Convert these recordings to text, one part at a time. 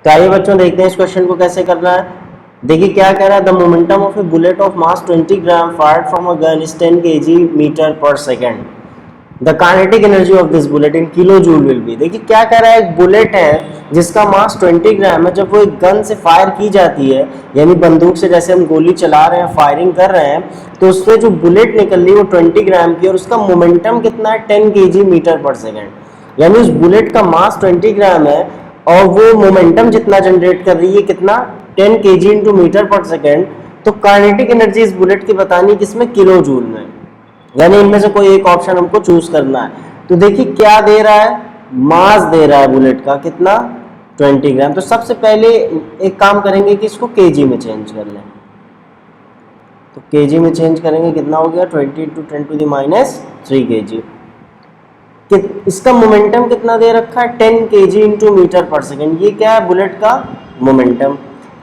तो आइए बच्चों देखते हैं इस क्वेश्चन को कैसे करना है। देखिए क्या कह रहा है, the momentum of a bullet of mass 20 gram fired from a gun is 10 kg metre पर second. The kinetic energy of this bullet in kilo joule will be. देखिए क्या कह रहा है, एक बुलेट है जिसका मास 20 ग्राम है। जब वो एक गन से फायर की जाती है, यानी बंदूक से जैसे हम गोली चला रहे हैं, फायरिंग कर रहे हैं, तो उससे जो बुलेट निकल रही है वो 20 ग्राम की, और उसका मोमेंटम कितना है, 10 kg मीटर पर सेकेंड। यानी उस बुलेट का मास 20 ग्राम है और वो मोमेंटम जितना जनरेट कर रही है कितना, 10 kg इंटू मीटर पर सेकेंड। तो काइनेटिक एनर्जी इस बुलेट की बतानी किसमें, किलो जूल में। यानी इनमें से कोई एक ऑप्शन हमको चूज करना है। तो देखिए क्या दे रहा है, मास दे रहा है बुलेट का कितना, 20 ग्राम। तो सबसे पहले एक काम करेंगे कि इसको केजी में चेंज कर लें। तो केजी में चेंज करेंगे, कितना हो गया, 20 into 10 to the minus 3 kg। इसका मोमेंटम कितना दे रखा है, 10 kg इंटू मीटर पर सेकेंड। ये क्या है, बुलेट का मोमेंटम।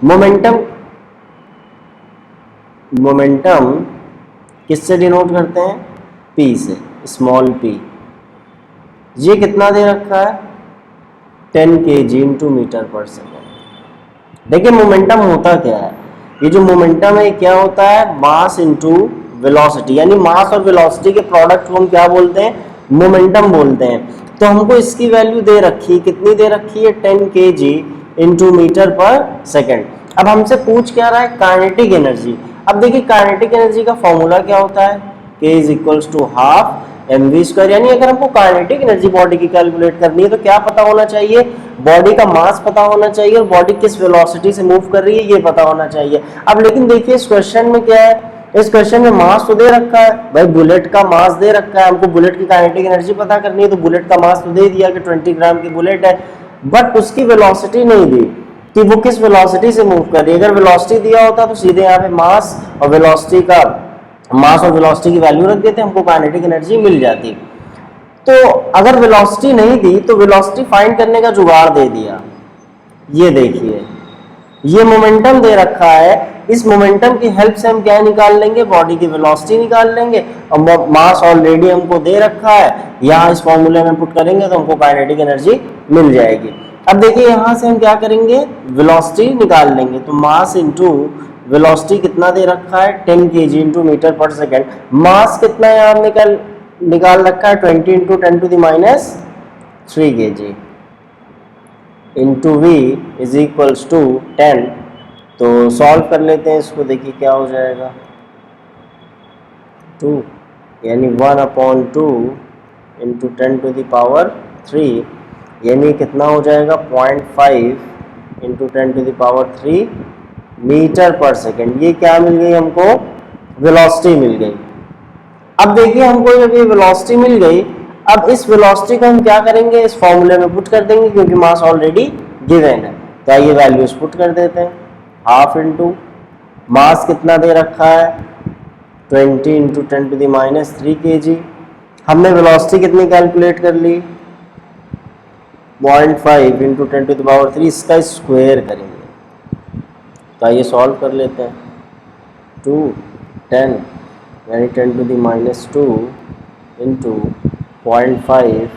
मोमेंटम मोमेंटम किससे डिनोट करते हैं, पी से, स्मॉल पी। ये कितना दे रखा है, 10 kg इंटू मीटर पर सेकेंड। देखिए मोमेंटम होता क्या है, ये जो मोमेंटम है क्या होता है, मास इंटू वेलोसिटी। यानी मास और वेलोसिटी के प्रोडक्ट को हम क्या बोलते हैं, मोमेंटम बोलते हैं। तो हमको इसकी वैल्यू दे रखी है, कितनी दे रखी है, 10 kg इंटू मीटर पर सेकेंड। अब हमसे पूछ क्या रहा है, काइनेटिक एनर्जी। अब देखिए काइनेटिक एनर्जी का फॉर्मूला क्या होता है, K is equals to half mv²। यानी अगर हमको काइनेटिक एनर्जी बॉडी की कैलकुलेट करनी है तो क्या पता होना चाहिए, बॉडी का मास पता होना चाहिए और बॉडी किस वेलोसिटी से मूव कर रही है ये पता होना चाहिए। अब लेकिन देखिए इस क्वेश्चन में क्या है, इस क्वेश्चन में मास तो दे रखा है, भाई बुलेट का मास दे रखा है, हमको बुलेट की काइनेटिक एनर्जी पता करनी है। तो बुलेट का मास तो दे दिया कि 20 ग्राम की बुलेट है, बट उसकी वेलोसिटी नहीं दी कि वो किस वेलोसिटी से मूव कर रही है। अगर वेलोसिटी दिया होता तो सीधे यहाँ पे मास और वेलोसिटी का, मास और वेलोसिटी की वैल्यू रख देते, हमको काइनेटिक एनर्जी मिल जाती। तो अगर वेलोसिटी नहीं दी तो वेलोसिटी फाइंड करने का जुगाड़ दे दिया। ये देखिए ये मोमेंटम दे रखा है, इस मोमेंटम की हेल्प से हम क्या निकाल लेंगे, बॉडी की वेलोसिटी निकाल लेंगे। और मास ऑलरेडी हमको दे रखा है, यहाँ इस फॉर्मूले में पुट करेंगे तो हमको काइनेटिक एनर्जी मिल जाएगी। अब देखिए यहाँ से हम क्या करेंगे, वेलोसिटी निकाल लेंगे। तो मास इंटू वेलोसिटी कितना दे रखा है, 10 kg इंटू मीटर पर सेकेंड। मास कितना यहाँ निकाल रखा है, 20 into 10 to the minus 3 kg into v is equals to 10। तो सॉल्व कर लेते हैं इसको, देखिए क्या हो जाएगा, 2 यानी 1/2 इंटू 10 टू द पावर 3, यानी कितना हो जाएगा, 0.5 into 10 to the power 3 metre पर सेकेंड। ये क्या मिल गई हमको, वेलोसिटी मिल गई। अब देखिए हमको जब ये वेलोसिटी मिल गई, अब इस वेलोसिटी को हम क्या करेंगे, इस फॉर्मूले में पुट कर देंगे क्योंकि मास ऑलरेडी गिवन है। तो आइए वैल्यूज पुट कर देते हैं, हाफ इंटू मास कितना दे रखा है, 20 into 10 to the minus 3 kg। हमने वेलोसिटी कितनी कैलकुलेट कर ली, 0.5 इंटू 10 टू द पावर 3, इसका स्क्वायर करेंगे। तो आइए सॉल्व कर लेते हैं, 2 10 यानी 10 to the minus 2 into 0.5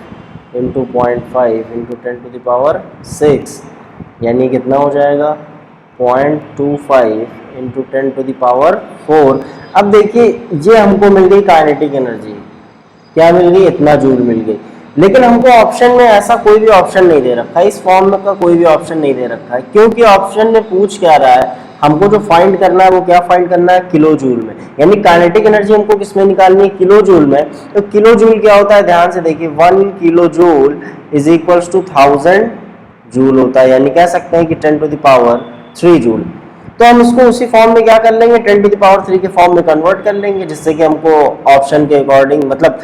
into 0.5 into 10 to the power 6, यानी कितना हो जाएगा, 0.25 इंटू 10 टू द पावर 4। अब देखिए ये हमको मिल गई काइनेटिक एनर्जी, क्या मिल गई, इतना जूल मिल गई। लेकिन हमको ऑप्शन में ऐसा कोई भी ऑप्शन नहीं दे रखा है, इस फॉर्म में का कोई भी ऑप्शन नहीं दे रखा है, क्योंकि ऑप्शन में पूछ क्या रहा है, हमको जो फाइंड करना है वो क्या फाइंड करना है, किलो जूल में। यानी काइनेटिक एनर्जी हमको किसमें निकालनी है, किलो जूल में। तो किलो जूल क्या होता है, ध्यान से देखिए, 1 kilo joule is equals to 1000 joule होता है, यानी कह सकते हैं कि 10 टू द पावर 3 जूल। तो हम इसको उसी फॉर्म में क्या कर लेंगे, 10 टू द पावर 3 के फॉर्म में कन्वर्ट कर लेंगे, जिससे कि हमको ऑप्शन के अकॉर्डिंग, मतलब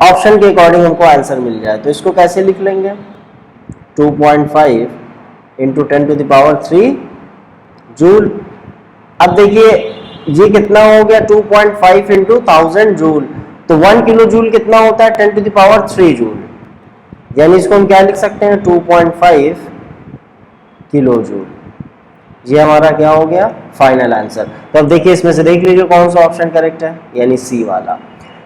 ऑप्शन के अकॉर्डिंग हमको आंसर मिल जाए। तो इसको कैसे लिख लेंगे, 2.5 into 10 to the power 3 joule. अब देखिए ये कितना हो गया, 2.5 इंटू 1000 जूल। तो 1 किलो जूल कितना होता है, 10 टू द पावर 3 जूल। यानी इसको हम क्या लिख सकते हैं, 2.5 किलो जूल। ये हमारा क्या हो गया, फाइनल आंसर। तो अब देखिए इसमें से देख लीजिए कौन सा ऑप्शन करेक्ट है, यानी सी वाला।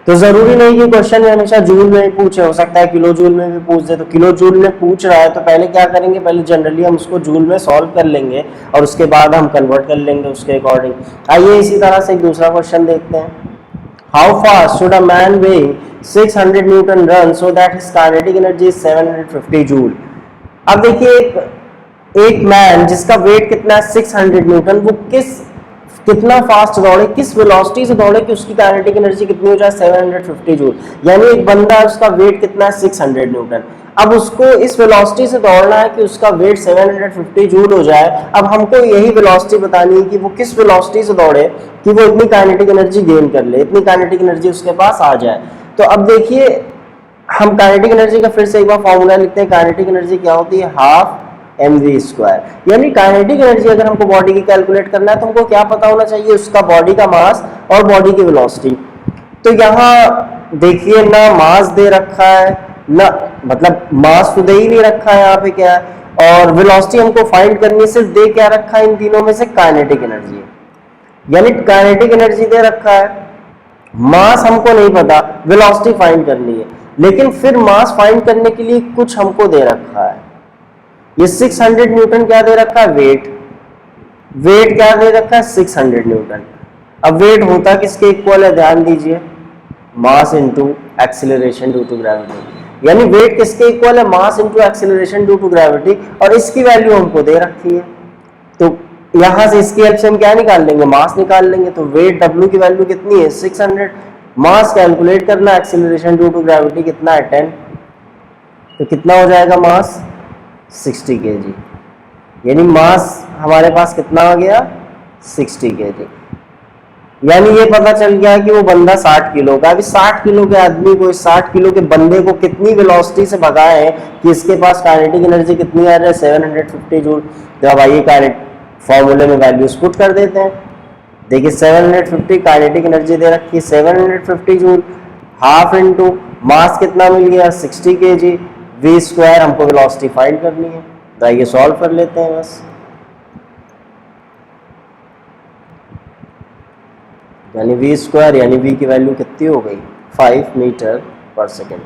तो जरूरी नहीं कि क्वेश्चन में हमेशा जूल में ही पूछे, हो सकता है किलो जूल में भी पूछ दे। तो किलो जूल में पूछ रहा है तो पहले क्या करेंगे, पहले जनरली हम उसको जूल में सॉल्व कर लेंगे और उसके बाद हम कन्वर्ट कर लेंगे उसके अकॉर्डिंग। आइए इसी तरह से एक दूसरा क्वेश्चन देखते हैं। How fast should a man weighing 600 Newton run so that his kinetic energy is 750 joule. अब देखिए एक मैन जिसका वेट कितना है 600 न्यूटन, वो कितना फास्ट दौड़े, किस वेलोसिटी से दौड़े कि उसकी काइनेटिक एनर्जी कितनी हो जाए 750 जूल। यानी एक बंदा उसका वेट कितना है 600 न्यूटन, अब उसको इस वेलोसिटी से दौड़ना है कि उसका वेट 750 जूल हो जाए। अब हमको यही वेलोसिटी बतानी है कि वो किस वेलोसिटी से दौड़े कि वो इतनी काइनेटिक एनर्जी गेन कर ले, इतनी काइनेटिक एनर्जी उसके पास आ जाए। तो अब देखिए हम काइनेटिक एनर्जी का फिर से एक बार फॉर्मूला लिखते हैं। काइनेटिक एनर्जी क्या होती है, हाफ mv²। यानी काइनेटिक एनर्जी अगर हमको बॉडी की कैलकुलेट करना है तो हमको क्या पता होना चाहिए, उसका बॉडी का मास और बॉडी की वेलोसिटी। तो यहाँ देखिए ना मास दे रखा है ना, मतलब मास तो दे ही नहीं रखा है यहाँ पे क्या है, और वेलोसिटी हमको फाइंड करनी है, सिर्फ दे क्या रखा है इन तीनों में से काइनेटिक एनर्जी। यानी काइनेटिक एनर्जी दे रखा है, मास हमको नहीं पता, वेलोसिटी फाइंड करनी है। लेकिन फिर मास फाइंड करने के लिए कुछ हमको दे रखा है, ये 600 न्यूटन क्या दे रखा है, वेट क्या दे रखा है 600 न्यूटन। अब वेट होता किसके इक्वल है, ध्यान दीजिए, mass into acceleration due to gravity. यानी वेट किसके इक्वल है, mass into acceleration due to gravity, और इसकी वैल्यू हमको दे रखी है। तो यहां से इसकी हेल्प से हम क्या निकाल लेंगे, मास निकाल लेंगे। तो वेट W की वैल्यू कितनी है 600, मास कैलकुलेट करना, एक्सीलरेशन ड्यू टू ग्रेविटी कितना है 10, तो कितना हो जाएगा मास 60 kg। यानी मास हमारे पास कितना आ गया 60 kg। यानी ये पता चल गया कि वो बंदा 60 किलो का। अभी 60 किलो के आदमी को, 60 किलो के बंदे को कितनी वेलोसिटी से भगाए कि इसके पास काइनेटिक एनर्जी कितनी आ रही है 750 जूल। तो अब आइए काइनेटिक फॉर्मूले में वैल्यूज पुट कर देते हैं। देखिए 750 काइनेटिक एनर्जी दे रखी है 750 जूल, हाफ इनटू मास कितना मिल गया 60 kg, v² हमको वेलोसिटी फाइंड करनी है। तो आइए सॉल्व कर लेते हैं बस। यानी v² यानी v की वैल्यू कितनी हो गई 5 मीटर पर सेकेंड।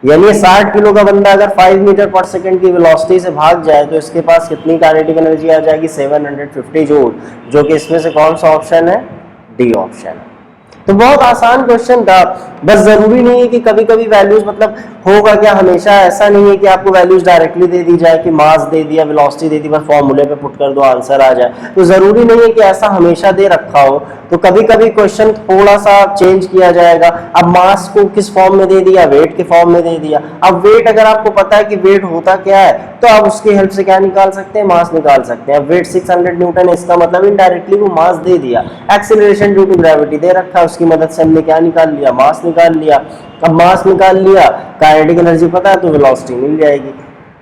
यानी 60 किलो का बंदा अगर 5 मीटर पर सेकेंड की वेलोसिटी से भाग जाए तो इसके पास कितनी काइनेटिक एनर्जी आ जाएगी 750 जूल, जो कि इसमें से कौन सा ऑप्शन है, डी ऑप्शन है। तो बहुत आसान क्वेश्चन था, बस जरूरी नहीं है कि कभी कभी वैल्यूज, मतलब होगा क्या, हमेशा ऐसा नहीं है कि आपको वैल्यूज डायरेक्टली दे दी जाए कि मास दे दिया, वेलोसिटी दे दी, बस फॉर्मूले पे पुट कर दो आंसर आ जाए। तो जरूरी नहीं है कि ऐसा हमेशा दे रखा हो, तो कभी कभी क्वेश्चन थोड़ा सा चेंज किया जाएगा। अब मास को किस फॉर्म में दे दिया, वेट के फॉर्म में दे दिया। अब वेट अगर आपको पता है कि वेट होता क्या है तो आप उसकी हेल्प से क्या निकाल सकते हैं, मास निकाल सकते हैं। अब वेट 600 न्यूटन है, इसका मतलब इनडायरेक्टली वो मास दे दिया। एक्सीलरेशन ड्यू टू ग्रेविटी दे रखा है, उसकी मदद से हमने क्या निकाल लिया, मास निकाल लिया। अब मास निकाल लिया, काइनेटिक एनर्जी पता है तो वेलोसिटी मिल जाएगी।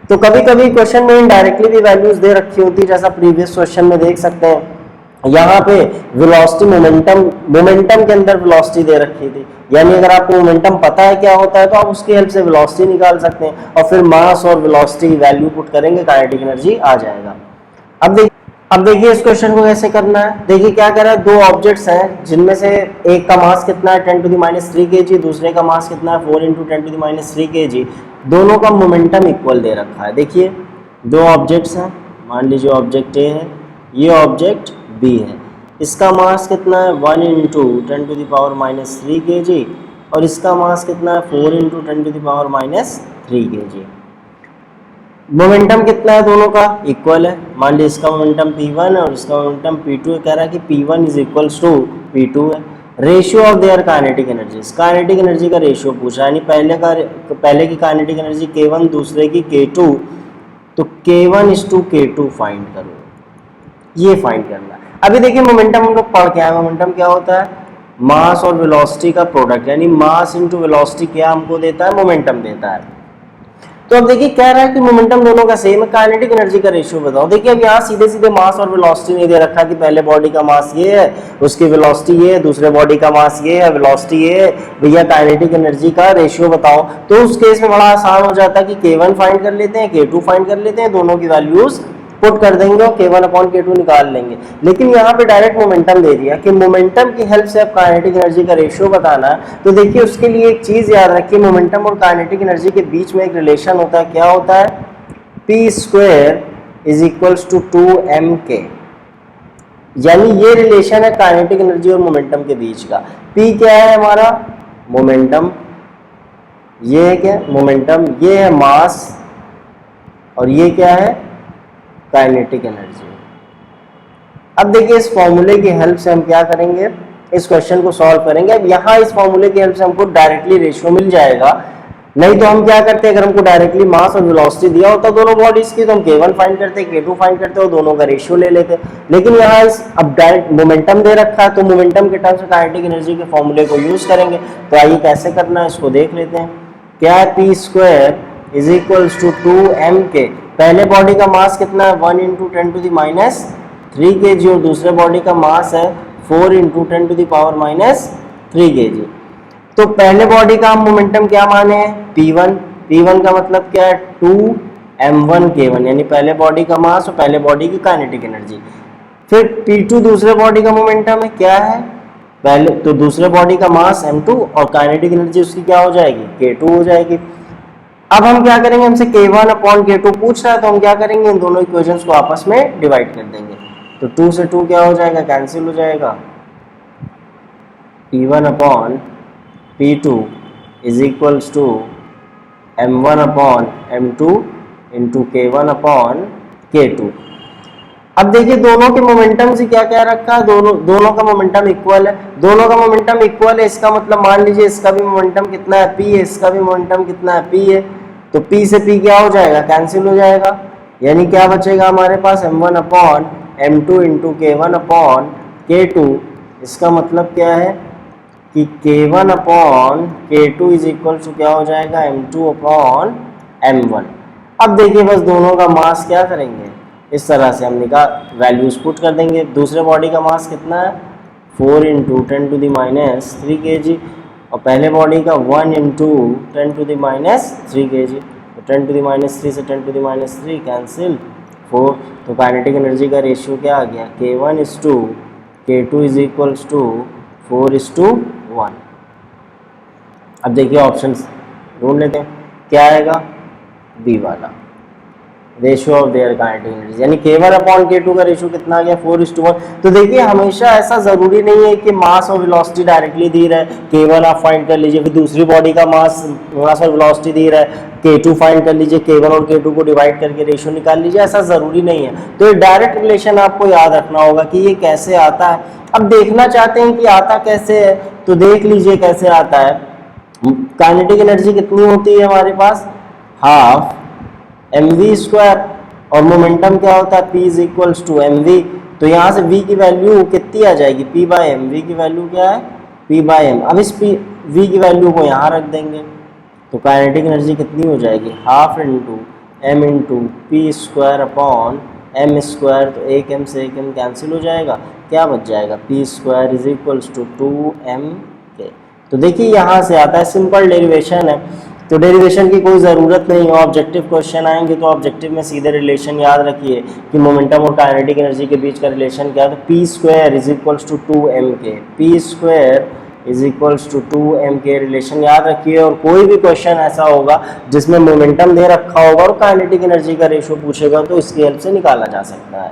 तो कभी कभी क्वेश्चन में इनडायरेक्टली भी वैल्यूज दे रखी होती है, जैसा प्रीवियस क्वेश्चन में देख सकते हैं। यहाँ पे वेलोसिटी मोमेंटम के अंदर वेलोसिटी दे रखी थी, यानी अगर आपको मोमेंटम पता है क्या होता है तो आप उसकी हेल्प से वेलोसिटी निकाल सकते हैं, और फिर मास और वेलोसिटी की वैल्यू पुट करेंगे, काइनेटिक एनर्जी आ जाएगा। अब देखिए इस क्वेश्चन को कैसे करना है। देखिए क्या कर रहा है, दो ऑब्जेक्ट्स हैं जिनमें से एक का मास कितना है 10⁻³ kg, दूसरे का मास कितना है 4 × 10⁻³ kg। दोनों का मोमेंटम इक्वल दे रखा है। देखिए दो ऑब्जेक्ट्स हैं, मान लीजिए ऑब्जेक्ट ए है, ये ऑब्जेक्ट बी है। इसका मास कितना है 1 × 10⁻³ kg, और इसका मास कितना है 4 × 10⁻³ kg। मोमेंटम कितना है, दोनों का इक्वल है। मान लीजिए इसका मोमेंटम P1 है और इसका मोमेंटम P2 है। कह रहा है कि P1 = P2 है। Ratio of their kinetic energies, kinetic energy का रेशियो पूछा, यानी पहले की काइनेटिक एनर्जी K1, दूसरे की K2, तो K1:K2 फाइंड करो, ये फाइंड करना है। अभी देखिए मोमेंटम हम लोग पढ़ के आए, मोमेंटम क्या होता है, मास और वेलोसिटी का प्रोडक्ट, यानी मास इंटू वेलोसिटी क्या हमको देता है, मोमेंटम देता है। तो अब देखिए कह रहा है कि मोमेंटम दोनों का सेम है, काइनेटिक एनर्जी का रेशियो बताओ। देखिए अब यहाँ सीधे सीधे मास और वेलोसिटी नहीं दे रखा कि पहले बॉडी का मास ये है, उसकी वेलोसिटी ये है, दूसरे बॉडी का मास ये है, वेलोसिटी ये है, भैया काइनेटिक एनर्जी का रेशियो बताओ। तो उस केस में बड़ा आसान हो जाता है कि K1 फाइंड कर लेते हैं, K2 फाइंड कर लेते हैं, दोनों की वैल्यूज पुट कर देंगे और k1 अपॉन k2 निकाल लेंगे। लेकिन यहाँ पे डायरेक्ट मोमेंटम दे दिया कि मोमेंटम की हेल्प से आप काइनेटिक एनर्जी का रेशियो बताना है। तो देखिए उसके लिए एक चीज याद रखिए, मोमेंटम और काइनेटिक एनर्जी के बीच में एक रिलेशन होता है। क्या होता है? p square is equals to 2mk, यानी ये रिलेशन है काइनेटिक एनर्जी और मोमेंटम के बीच का। p क्या है हमारा? मोमेंटम। ये है क्या? मोमेंटम। ये है मास, और ये क्या है? Kinetic energy. अब देखिए इस फॉर्मूले की हेल्प से हम क्या करेंगे, इस क्वेश्चन को सॉल्व करेंगे। अब यहाँ इस फॉर्मूले की हेल्प से हमको डायरेक्टली रेशियो मिल जाएगा। नहीं तो हम क्या करते हैं, अगर हमको डायरेक्टली मास और वेलोसिटी दिया होता दोनों बॉडीज की, तो हम k1 फाइंड करते, k2 फाइंड करते और दोनों का रेशियो ले लेते। लेकिन यहाँ इस अब डायरेक्ट मोमेंटम दे रखा है, तो मोमेंटम के टर्म्स में काइनेटिक एनर्जी के फॉर्मूले को यूज करेंगे। तो आइए कैसे करना है इसको देख लेते हैं। क्या है? p square is equals to 2mk। पहले बॉडी का मास कितना है? 1 into 10 to the minus 3 kg, और दूसरे बॉडी का मास है 4 into 10 to the power minus 3 kg। तो पहले बॉडी का हम मोमेंटम क्या माने हैं? p1। p1 का मतलब क्या है? 2m1k1, यानी पहले बॉडी का मास और पहले बॉडी की काइनेटिक एनर्जी। फिर p2 दूसरे बॉडी का मोमेंटम है। क्या है? पहले तो दूसरे बॉडी का मास m2 और काइनेटिक एनर्जी उसकी क्या हो जाएगी? k2 हो जाएगी। अब हम क्या करेंगे, हमसे k1 अपॉन k2 पूछ रहा है, तो हम क्या करेंगे, इन दोनों इक्वेशंस को आपस में डिवाइड कर देंगे। तो 2 से 2 क्या हो जाएगा? कैंसिल हो जाएगा। p1 upon p2 is equals to m1 upon m2 into k1 upon k2। अब देखिए दोनों के मोमेंटम से क्या क्या रखा है, दोनों का मोमेंटम इक्वल है। दोनों का मोमेंटम इक्वल है, इसका मतलब मान लीजिए इसका भी मोमेंटम कितना है? p है, इसका भी मोमेंटम कितना है? p है। तो p से p क्या हो जाएगा? कैंसिल हो जाएगा। यानी क्या बचेगा हमारे पास? m1 upon m2 into k1 upon k2। इसका मतलब क्या है कि k1 upon k2 is equal to क्या हो जाएगा? m2 upon m1। अब देखिए बस दोनों का मास क्या करेंगे, इस तरह से हम निकाल वैल्यूज पुट कर देंगे। दूसरे बॉडी का मास कितना है? 4 into 10 to the minus 3 kg, और पहले बॉडी का 1 into 10 to the minus 3 kg। तो 10 टू द माइनस 3 से 10 टू द माइनस 3 कैंसिल 4। तो काइनेटिक एनर्जी का रेशियो क्या आ गया? k1 is to k2 is equals to 4:1। अब देखिए ऑप्शन ढूंढ लेते हैं, क्या आएगा? बी वाला, ratio of their kinetic energy, यानी k1 अपॉन k2 का रेशियो कितना आ गया? 4:1। तो देखिए हमेशा ऐसा जरूरी नहीं है कि मास और वेलोसिटी डायरेक्टली दी रहा है, k1 आप फाइंड कर लीजिए, फिर दूसरी बॉडी का मास और वेलोसिटी दी रहा है, k2 फाइंड कर लीजिए, k1 और k2 को डिवाइड करके रेशियो निकाल लीजिए, ऐसा जरूरी नहीं है। तो ये डायरेक्ट रिलेशन आपको याद रखना होगा कि ये कैसे आता है। अब देखना चाहते हैं कि आता कैसे है, तो देख लीजिए कैसे आता है। काइनेटिक एनर्जी कितनी होती है हमारे पास? हाफ mv स्क्वायर, और मोमेंटम क्या होता है? p is equals to mv। तो यहाँ से v की वैल्यू कितनी आ जाएगी? p by m। v की वैल्यू क्या है? p by m। अब इस v की वैल्यू को यहाँ रख देंगे, तो काइनेटिक एनर्जी कितनी हो जाएगी? Half into m into P square upon m square. तो एक m से एक m कैंसिल हो जाएगा, क्या बच जाएगा? p square is equals to 2mk। तो देखिए यहाँ से आता है, सिंपल डेरिवेशन है, तो डेरिवेशन की कोई ज़रूरत नहीं है। ऑब्जेक्टिव क्वेश्चन आएंगे तो ऑब्जेक्टिव में सीधे रिलेशन याद रखिए कि मोमेंटम और काइनेटिक एनर्जी के बीच का रिलेशन क्या है। तो p square is equals to 2mk, p square is equals to 2mk relation याद रखिए। और कोई भी क्वेश्चन ऐसा होगा जिसमें मोमेंटम दे रखा होगा और काइनेटिक एनर्जी का रेशियो पूछेगा, तो इसकी हेल्प से निकाला जा सकता है।